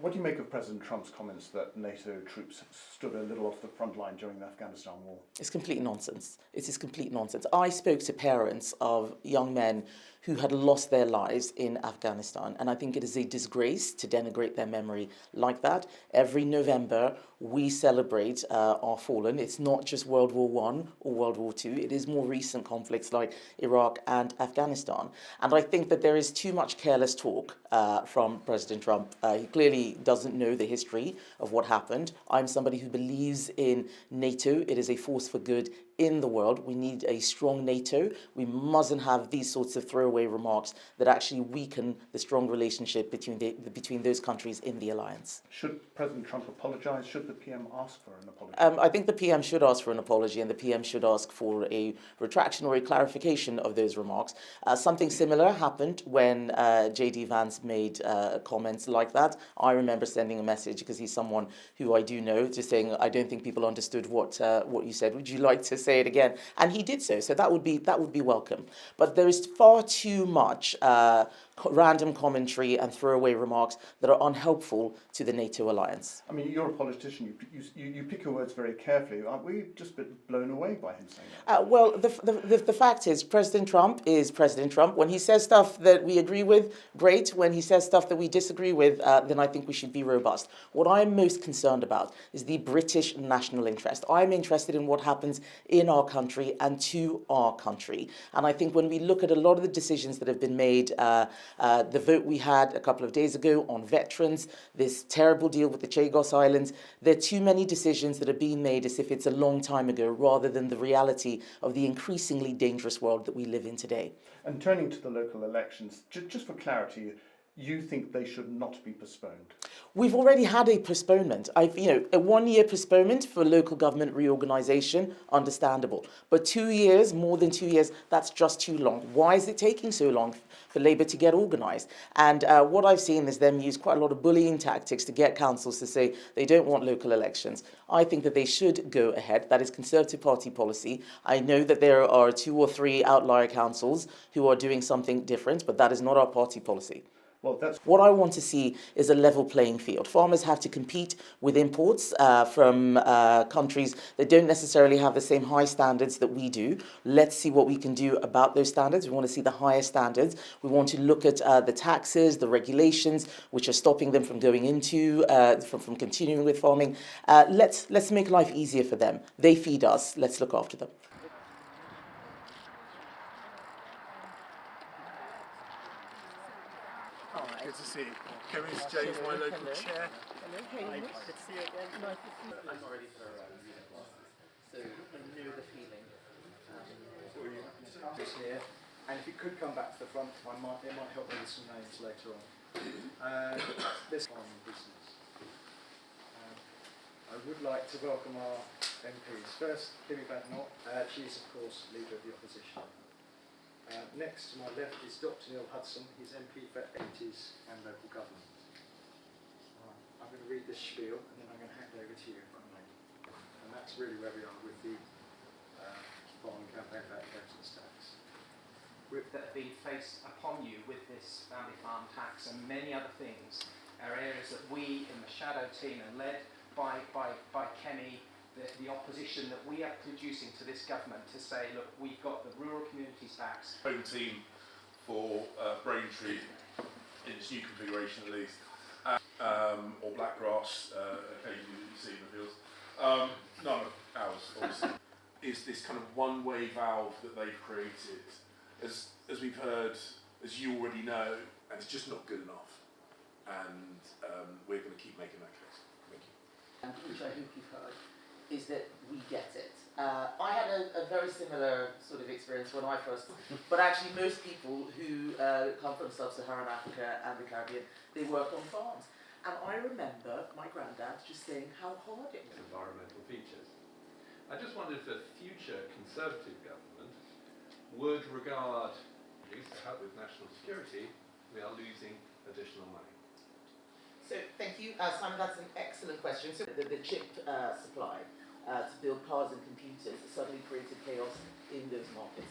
What do you make of President Trump's comments that NATO troops stood a little off the front line during the Afghanistan war? It's complete nonsense. It is complete nonsense. I spoke to parents of young men who had lost their lives in Afghanistan, and I think it is a disgrace to denigrate their memory like that. Every November, we celebrate our fallen. It's not just World War I or World War II. It is more recent conflicts like Iraq and Afghanistan. And I think that there is too much careless talk from President Trump. He clearly doesn't know the history of what happened. I'm somebody who believes in NATO. It is a force for good in the world. We need a strong NATO. We mustn't have these sorts of throwaway remarks that actually weaken the strong relationship between those countries in the alliance. Should President Trump apologise? Should the PM ask for an apology? I think the PM should ask for an apology, and the PM should ask for a retraction or a clarification of those remarks. Something similar happened when J.D. Vance made comments like that. I remember sending a message, because he's someone who I do know, just saying, I don't think people understood what you said. Would you like to say it again? And he did so that would be welcome. But there is far too much random commentary and throwaway remarks that are unhelpful to the NATO alliance. I mean, you're a politician. You pick your words very carefully. Aren't we just a bit blown away by him saying that? Well, the fact is, President Trump is President Trump. When he says stuff that we agree with, great. When he says stuff that we disagree with, then I think we should be robust. What I'm most concerned about is the British national interest. I'm interested in what happens in our country and to our country. And I think when we look at a lot of the decisions that have been made, the vote we had a couple of days ago on veterans, this terrible deal with the Chagos Islands, there are too many decisions that are being made as if it's a long time ago, rather than the reality of the increasingly dangerous world that we live in today. And turning to the local elections, just for clarity, you think they should not be postponed? We've already had a postponement. A 1-year postponement for local government reorganisation, understandable. But 2 years, more than 2 years, that's just too long. Why is it taking so long for Labour to get organised? And what I've seen is them use quite a lot of bullying tactics to get councils to say they don't want local elections. I think that they should go ahead. That is Conservative Party policy. I know that there are 2 or 3 outlier councils who are doing something different, but that is not our party policy. Well, what I want to see is a level playing field. Farmers have to compete with imports from countries that don't necessarily have the same high standards that we do. Let's see what we can do about those standards. We want to see the higher standards. We want to look at the taxes, the regulations, which are stopping them from going into, from continuing with farming. Let's make life easier for them. They feed us. Let's look after them. Good to see you. Kemi's James, my local chair. Hello, Kemi. Good to see you again. Nice to see you. I'm not ready for music classes, so I knew the feeling. Here. And if you could come back to the front, it might help me with some names later on. This on business. I would like to welcome our MPs. First, Kemi Badenoch. She is, of course, Leader of the Opposition. Next to my left is Dr. Neil Hudson. He's MP for 80s and local government. I'm going to read this spiel and then I'm going to hand over to you if I may. And that's really where we are with the following campaign about inheritance tax. That have been faced upon you with this family farm tax and many other things are areas that we in the shadow team and led by Kemi, the opposition that we are producing to this government to say, look, we've got the rural communities tax. Home team for Braintree in its new configuration at least, or Blackgrass, occasionally that you see in the fields. None of ours, obviously. Is this kind of one-way valve that they've created, as we've heard, as you already know, and it's just not good enough. And we're going to keep making that case. Thank you. And which I hope you've heard, is that we get it. I had a very similar sort of experience when I first, but actually most people who come from sub-Saharan Africa and the Caribbean, they work on farms. And I remember my granddad just saying how hard it was. Environmental features. I just wondered if a future Conservative government would regard, at least to help with national security, we are losing additional money. So thank you, Simon, that's an excellent question. So the chip supply to build cars and computers suddenly created chaos in those markets.